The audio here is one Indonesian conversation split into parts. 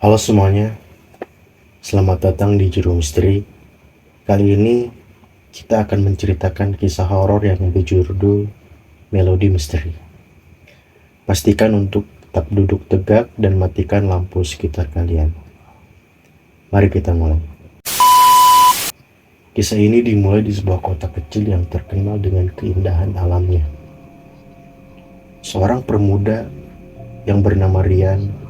Halo semuanya, selamat datang di Juru Misteri. Kali ini kita akan menceritakan kisah horor yang berjudul Melodi Misteri. Pastikan untuk tetap duduk tegak dan matikan lampu sekitar kalian. Mari kita mulai. Kisah ini dimulai di sebuah kota kecil yang terkenal dengan keindahan alamnya. Seorang pemuda yang bernama Rian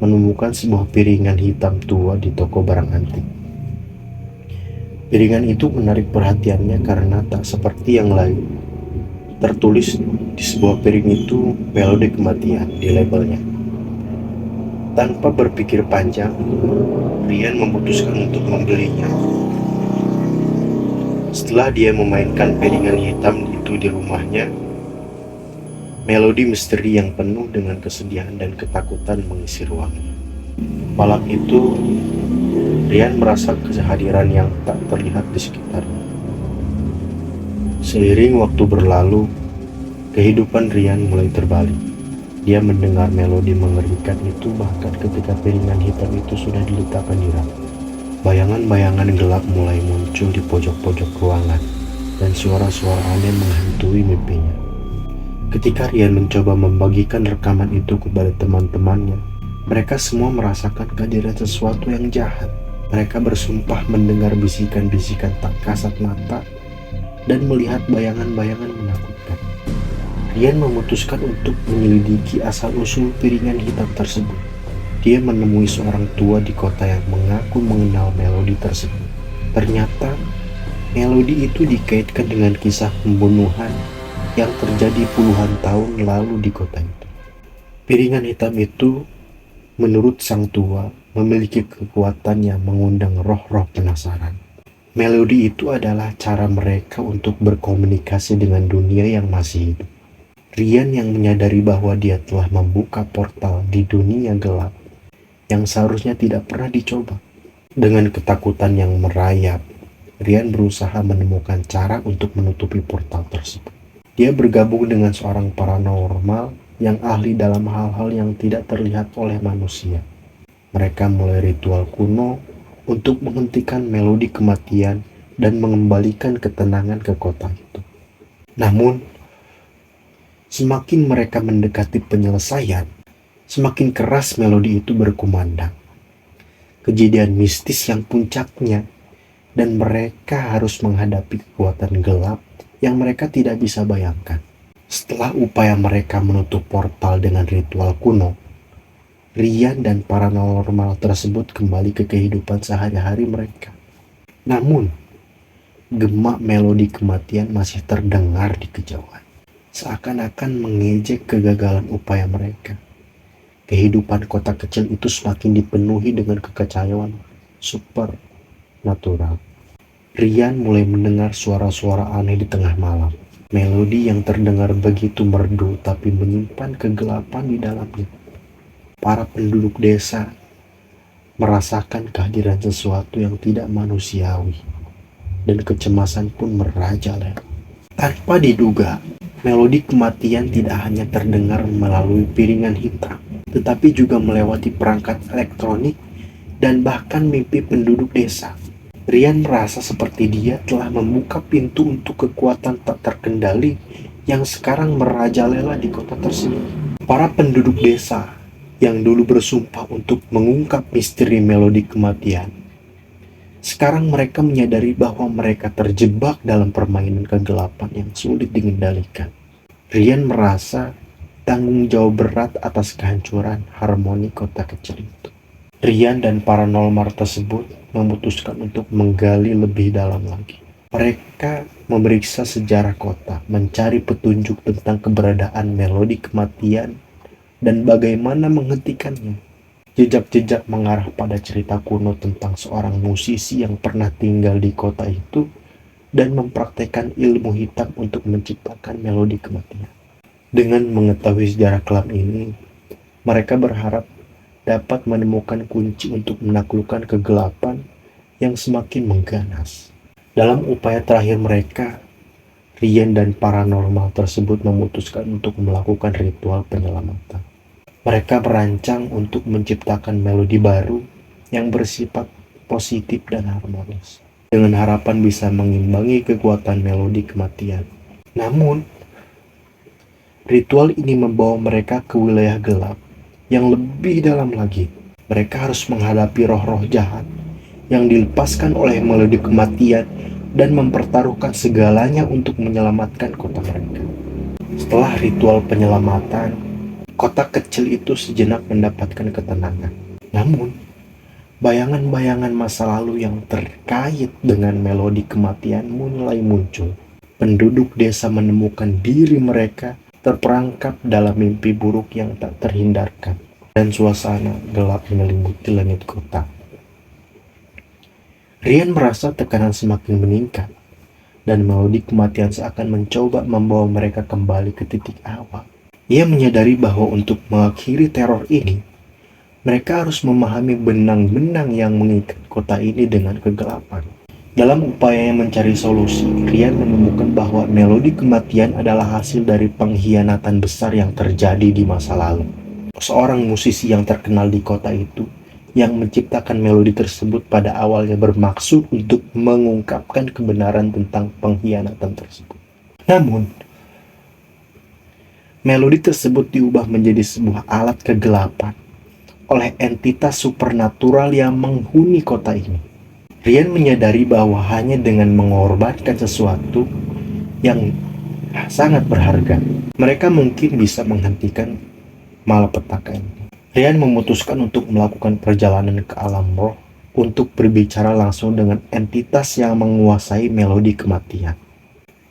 menemukan sebuah piringan hitam tua di toko barang antik. Piringan itu menarik perhatiannya karena tak seperti yang lain. Tertulis di sebuah piring itu melodi kematian di labelnya. Tanpa berpikir panjang, Rian memutuskan untuk membelinya. Setelah dia memainkan piringan hitam itu di rumahnya, melodi misteri yang penuh dengan kesedihan dan ketakutan mengisi ruangnya. Malam itu, Rian merasa kehadiran yang tak terlihat di sekitarnya. Seiring waktu berlalu, kehidupan Rian mulai terbalik. Dia mendengar melodi mengerikan itu bahkan ketika piringan hitam itu sudah diletakkan di rak. Bayangan-bayangan gelap mulai muncul di pojok-pojok ruangan, dan suara-suara aneh menghantui mimpinya. Ketika Rian mencoba membagikan rekaman itu kepada teman-temannya, mereka semua merasakan kehadiran sesuatu yang jahat. Mereka bersumpah mendengar bisikan-bisikan tak kasat mata dan melihat bayangan-bayangan menakutkan. Rian memutuskan untuk menyelidiki asal-usul piringan hitam tersebut. Dia menemui seorang tua di kota yang mengaku mengenal melodi tersebut. Ternyata, melodi itu dikaitkan dengan kisah pembunuhan yang terjadi puluhan tahun lalu di kota itu. Piringan hitam itu, menurut sang tua, memiliki kekuatan yang mengundang roh-roh penasaran. Melodi itu adalah cara mereka untuk berkomunikasi dengan dunia yang masih hidup. Rian yang menyadari bahwa dia telah membuka portal di dunia gelap yang seharusnya tidak pernah dicoba. Dengan ketakutan yang merayap, Rian berusaha menemukan cara untuk menutupi portal tersebut. Dia bergabung dengan seorang paranormal yang ahli dalam hal-hal yang tidak terlihat oleh manusia. Mereka mulai ritual kuno untuk menghentikan melodi kematian dan mengembalikan ketenangan ke kota itu. Namun, semakin mereka mendekati penyelesaian, semakin keras melodi itu berkumandang. Kejadian mistis yang puncaknya, dan mereka harus menghadapi kekuatan gelap yang mereka tidak bisa bayangkan. Setelah upaya mereka menutup portal dengan ritual kuno, Rian dan paranormal tersebut kembali ke kehidupan sehari-hari mereka. Namun, gemak melodi kematian masih terdengar di kejauhan, seakan-akan mengejek kegagalan upaya mereka. Kehidupan kota kecil itu semakin dipenuhi dengan kekacauan supernatural. Rian mulai mendengar suara-suara aneh di tengah malam. Melodi yang terdengar begitu merdu tapi menyimpan kegelapan di dalamnya. Para penduduk desa merasakan kehadiran sesuatu yang tidak manusiawi, dan kecemasan pun merajalela. Tanpa diduga, melodi kematian tidak hanya terdengar melalui piringan hitam, tetapi juga melewati perangkat elektronik dan bahkan mimpi penduduk desa. Rian merasa seperti dia telah membuka pintu untuk kekuatan tak terkendali yang sekarang merajalela di kota tersebut. Para penduduk desa yang dulu bersumpah untuk mengungkap misteri melodi kematian, sekarang mereka menyadari bahwa mereka terjebak dalam permainan kegelapan yang sulit dikendalikan. Rian merasa tanggung jawab berat atas kehancuran harmoni kota kecil itu. Rian dan paranormal tersebut memutuskan untuk menggali lebih dalam lagi. Mereka memeriksa sejarah kota, mencari petunjuk tentang keberadaan melodi kematian dan bagaimana menghentikannya. Jejak-jejak mengarah pada cerita kuno tentang seorang musisi yang pernah tinggal di kota itu dan mempraktekkan ilmu hitam untuk menciptakan melodi kematian. Dengan mengetahui sejarah kelam ini, mereka berharap dapat menemukan kunci untuk menaklukkan kegelapan yang semakin mengganas. Dalam upaya terakhir mereka, Rian dan paranormal tersebut memutuskan untuk melakukan ritual penyelamatan. Mereka merancang untuk menciptakan melodi baru yang bersifat positif dan harmonis, dengan harapan bisa mengimbangi kekuatan melodi kematian. Namun, ritual ini membawa mereka ke wilayah gelap yang lebih dalam lagi. Mereka harus menghadapi roh-roh jahat yang dilepaskan oleh melodi kematian dan mempertaruhkan segalanya untuk menyelamatkan kota mereka. Setelah ritual penyelamatan, kota kecil itu sejenak mendapatkan ketenangan. Namun, bayangan-bayangan masa lalu yang terkait dengan melodi kematian mulai muncul. Penduduk desa menemukan diri mereka terperangkap dalam mimpi buruk yang tak terhindarkan, dan suasana gelap menyelimuti langit kota. Rian merasa tekanan semakin meningkat, dan melodi kematian seakan mencoba membawa mereka kembali ke titik awal. Ia menyadari bahwa untuk mengakhiri teror ini, mereka harus memahami benang-benang yang mengikat kota ini dengan kegelapan. Dalam upayanya mencari solusi, Rian menemukan bahwa melodi kematian adalah hasil dari pengkhianatan besar yang terjadi di masa lalu. Seorang musisi yang terkenal di kota itu yang menciptakan melodi tersebut pada awalnya bermaksud untuk mengungkapkan kebenaran tentang pengkhianatan tersebut. Namun, melodi tersebut diubah menjadi sebuah alat kegelapan oleh entitas supernatural yang menghuni kota ini. Rian menyadari bahwa hanya dengan mengorbankan sesuatu yang sangat berharga, mereka mungkin bisa menghentikan malapetaka ini. Rian memutuskan untuk melakukan perjalanan ke alam roh untuk berbicara langsung dengan entitas yang menguasai melodi kematian.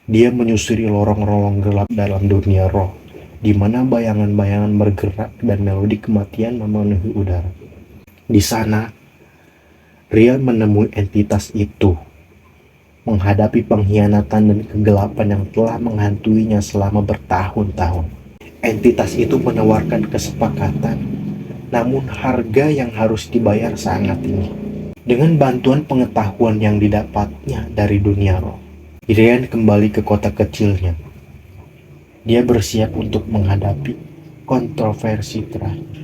Dia menyusuri lorong-lorong gelap dalam dunia roh, di mana bayangan-bayangan bergerak dan melodi kematian memenuhi udara. Di sana, Rian menemui entitas itu, menghadapi pengkhianatan dan kegelapan yang telah menghantuinya selama bertahun-tahun. Entitas itu menawarkan kesepakatan, namun harga yang harus dibayar sangat tinggi. Dengan bantuan pengetahuan yang didapatnya dari dunia roh, Rian kembali ke kota kecilnya. Dia bersiap untuk menghadapi kontroversi terakhir.